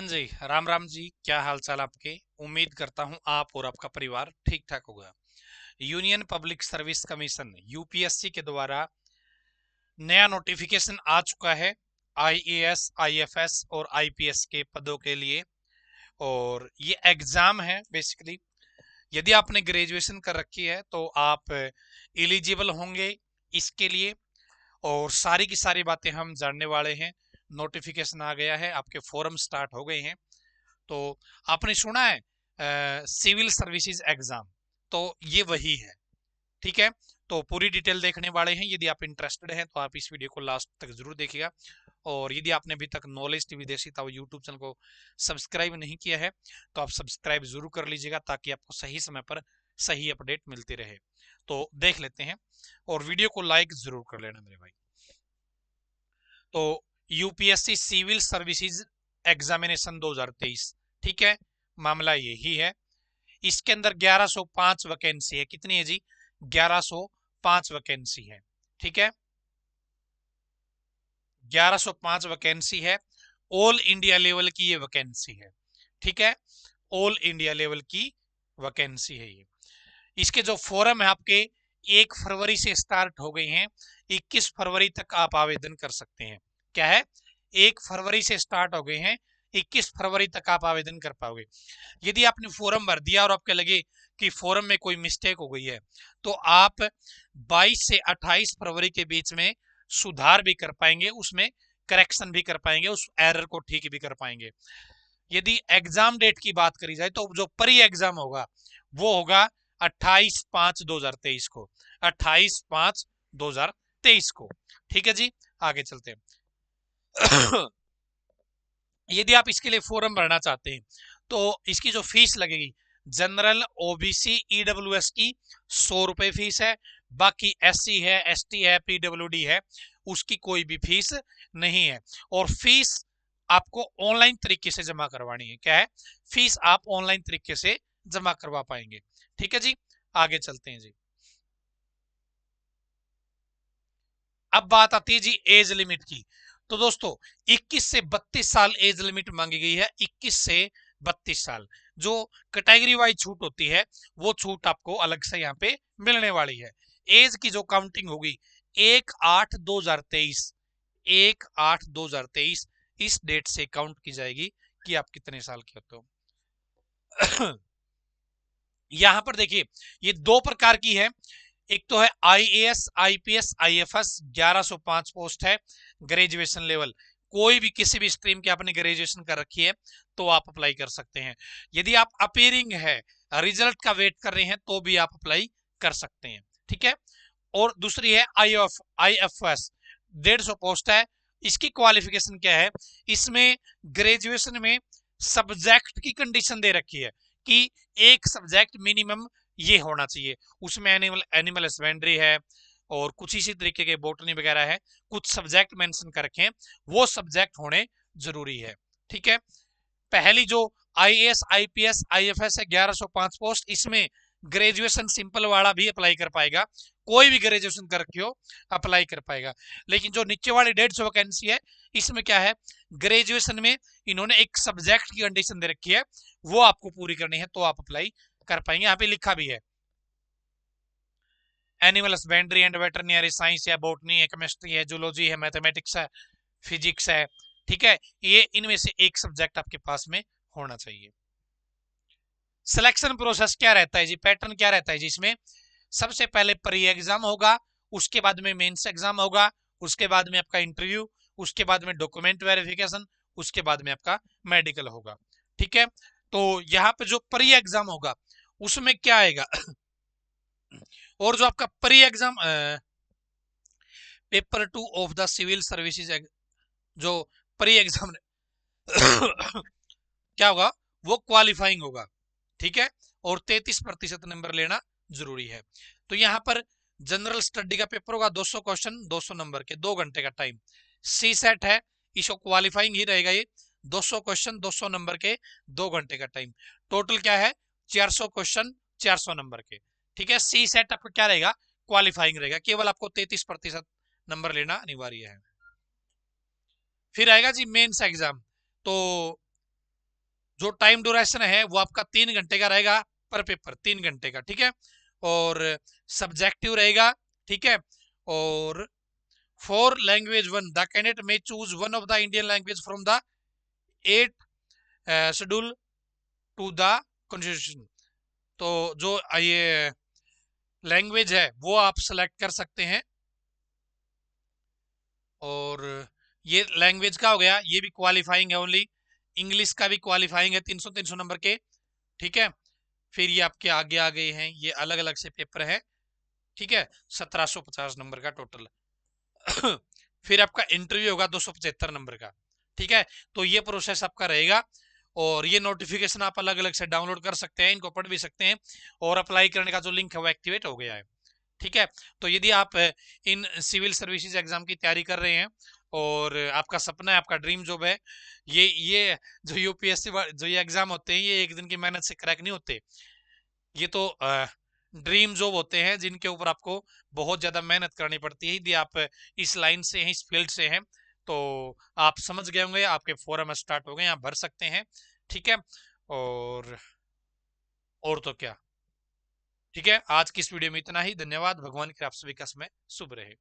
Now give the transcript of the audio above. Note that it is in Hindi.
हाँ जी, राम राम जी। क्या हाल चाल आपके? उम्मीद करता हूँ आप और आपका परिवार ठीक ठाक होगा। Union public service commission UPSC के द्वारा नया नोटिफिकेशन आ चुका है आईएएस, आईएफएस और आईपीएस के पदों के लिए। और ये एग्जाम है बेसिकली। यदि आपने ग्रेजुएशन कर रखी है तो आप एलिजिबल होंगे इसके लिए। और सारी की सारी बातें हम जानने वाले हैं। नोटिफिकेशन आ गया है, आपके फॉर्म स्टार्ट हो गए हैं। तो आपने सुना है सिविल सर्विसेज एग्जाम, तो ये वही है। ठीक है, तो पूरी डिटेल देखने वाले हैं। यदि आप इंटरेस्टेड हैं तो आप इस वीडियो को लास्ट तक जरूर देखिएगा। और यदि आपने अभी तक नॉलेज टीवी देसी था यूट्यूब चैनल को सब्सक्राइब नहीं किया है तो आप सब्सक्राइब जरूर कर लीजिएगा, ताकि आपको सही समय पर सही अपडेट मिलती रहे। तो देख लेते हैं, और वीडियो को लाइक जरूर कर लेना मेरे भाई। तो यूपीएससी सिविल सर्विसेज एग्जामिनेशन 2023, ठीक है, मामला यही है। इसके अंदर 1105 वैकेंसी है। कितनी है जी? 1105 वैकेंसी है। ठीक है, 1105 वैकेंसी है। ऑल इंडिया लेवल की ये वैकेंसी है। ठीक है, ऑल इंडिया लेवल की वैकेंसी है ये। इसके जो फॉर्म है आपके 1 फरवरी से स्टार्ट हो गए हैं। 21 फरवरी तक आप आवेदन कर सकते हैं। क्या है? 1 फरवरी से स्टार्ट हो गए हैं, 21 फरवरी तक आप आवेदन कर पाओगे। यदि आपने फॉर्म भर दिया और आपके लगे कि फॉर्म में कोई मिस्टेक हो गई है तो आप 22 से 28 फरवरी के बीच में सुधार भी कर पाएंगे, उसमें करेक्शन भी कर पाएंगे, उस एरर को ठीक भी कर पाएंगे। यदि एग्जाम डेट की बात करी जाए तो जो प्री एग्जाम होगा वो होगा 28/5/2023 को, 28/5/2023 को। ठीक है जी, आगे चलते हैं। यदि आप इसके लिए फॉर्म भरना चाहते हैं तो इसकी जो फीस लगेगी, जनरल, ओबीसी, ईडब्ल्यूएस की 100 रुपए फीस है। बाकी एससी है, एसटी है, पीडब्ल्यूडी है, उसकी कोई भी फीस नहीं है। और फीस आपको ऑनलाइन तरीके से जमा करवानी है। क्या है? फीस आप ऑनलाइन तरीके से जमा करवा पाएंगे। ठीक है जी, आगे चलते हैं जी। अब बात आती है जी एज लिमिट की। तो दोस्तों 21 से 32 साल एज लिमिट मांगी गई है। 21 से 32 साल जो कैटेगरी वाइज छूट होती है वो छूट आपको अलग से यहाँ पे मिलने वाली है। एज की जो काउंटिंग होगी 1/8/2023, 1/8/2023 इस डेट से काउंट की जाएगी कि आप कितने साल के होते हो। यहां पर देखिए, ये दो प्रकार की है। एक तो है आईएएस, आईपीएस, आईएफएस। 1105 पोस्ट है, ग्रेजुएशन लेवल। कोई भी किसी भी स्ट्रीम की आपने ग्रेजुएशन कर रखी है तो आप अप्लाई कर सकते हैं। यदि आप अपीयरिंग है, रिजल्ट का वेट कर रहे हैं, तो भी आप अप्लाई कर सकते हैं। ठीक है, और दूसरी है आईएफएस, 150 पोस्ट है। इसकी क्वालिफिकेशन क्या है? इसमें ग्रेजुएशन में सब्जेक्ट की कंडीशन दे रखी है कि एक सब्जेक्ट मिनिमम ये होना चाहिए। उसमें एनिमल एनिमल हस्बेंड्री है और कुछ इसी तरीके के बोटनी वगैरह है, कुछ सब्जेक्ट मेंशन कर रखे हैं, वो सब्जेक्ट होने जरूरी है। ठीक है, पहली जो आईएएस, आईपीएस, आईएफएस है 1105 पोस्ट, इसमें ग्रेजुएशन सिंपल वाला भी अप्लाई कर पाएगा। कोई भी ग्रेजुएशन कर रखी हो अप्लाई कर पाएगा। लेकिन जो नीचे वाली 150 वैकेंसी है इसमें क्या है? ग्रेजुएशन में इन्होंने एक सब्जेक्ट की कंडीशन दे रखी है, वो आपको पूरी करनी है तो आप अप्लाई कर पाएंगे। यहाँ पे लिखा भी है animal husbandry and veterinary science है, बोटनी है, केमिस्ट्री है, जूलॉजी है, मैथमेटिक्स है, फिजिक्स है। ठीक है, ये इनमें से एक सब्जेक्ट आपके पास में होना चाहिए। सिलेक्शन प्रोसेस क्या रहता है जी? पैटर्न क्या रहता है जी इसमें? सबसे पहले प्री एग्जाम होगा, उसके बाद में मेंस एग्जाम होगा, उसके बाद में आपका इंटरव्यू, उसके बाद में डॉक्यूमेंट वेरिफिकेशन, उसके बाद में आपका मेडिकल होगा। ठीक है, तो यहाँ पे जो प्री एग्जाम होगा उसमें क्या आएगा? और जो आपका pre exam paper 2 of the civil services, जो प्री एग्जाम क्या होगा? वो क्वालिफाइंग होगा। ठीक है, और 33% नंबर लेना जरूरी है। तो यहां पर जनरल स्टडी का पेपर होगा, 200 क्वेश्चन, 200 नंबर के, 2 घंटे का टाइम। सी सेट है, इसको क्वालिफाइंग ही रहेगा ये। 200 क्वेश्चन, 200 नंबर के, 2 घंटे का टाइम। टोटल क्या है? 400 क्वेश्चन, 400 नंबर के। ठीक है, सी सेट आपका क्या रहेगा? क्वालिफाइंग रहेगा। केवल आपको 33% नंबर लेना अनिवार्य है। फिर आएगा जी मेंस एग्जाम। तो जो टाइम ड्यूरेशन है वो आपका 3 घंटे का रहेगा पर पेपर, 3 घंटे का, ठीक है। और सब्जेक्टिव रहेगा, ठीक है। और for language one the candidate may choose one of the Indian language from the 8 schedule to the constitution. तो जो ये लैंग्वेज है वो आप सेलेक्ट कर सकते हैं। और ये लैंग्वेज का हो गया, ये भी क्वालिफाइंग है ओनली। इंग्लिश का भी क्वालिफाइंग है 300 नंबर के, ठीक है। फिर ये आपके आगे आ गए हैं, ये अलग अलग से पेपर है, ठीक है। 1750 नंबर का टोटल। फिर आपका इंटरव्यू होगा 275 नंबर का, ठीक है। तो ये प्रोसेस आपका रहेगा। और ये नोटिफिकेशन आप अलग अलग से डाउनलोड कर सकते हैं, इनको पढ़ भी सकते हैं। और अप्लाई करने का जो लिंक है वो एक्टिवेट हो गया है, ठीक है। तो यदि आप इन सिविल सर्विसेज एग्जाम की तैयारी कर रहे हैं और आपका सपना है, आपका ड्रीम जॉब है, ये जो यूपीएससी जो ये एग्जाम होते हैं ये एक दिन की मेहनत से क्रैक नहीं होते। ये तो ड्रीम जॉब होते हैं जिनके ऊपर आपको बहुत ज्यादा मेहनत करनी पड़ती है। यदि आप इस लाइन से हैं, इस फील्ड से हैं, तो आप समझ गए होंगे, आपके फॉरम स्टार्ट हो गए, आप भर सकते हैं, ठीक है। और और तो क्या, ठीक है। आज की इस वीडियो में इतना ही। धन्यवाद। भगवान की आप सभी का समय शुभ रहे।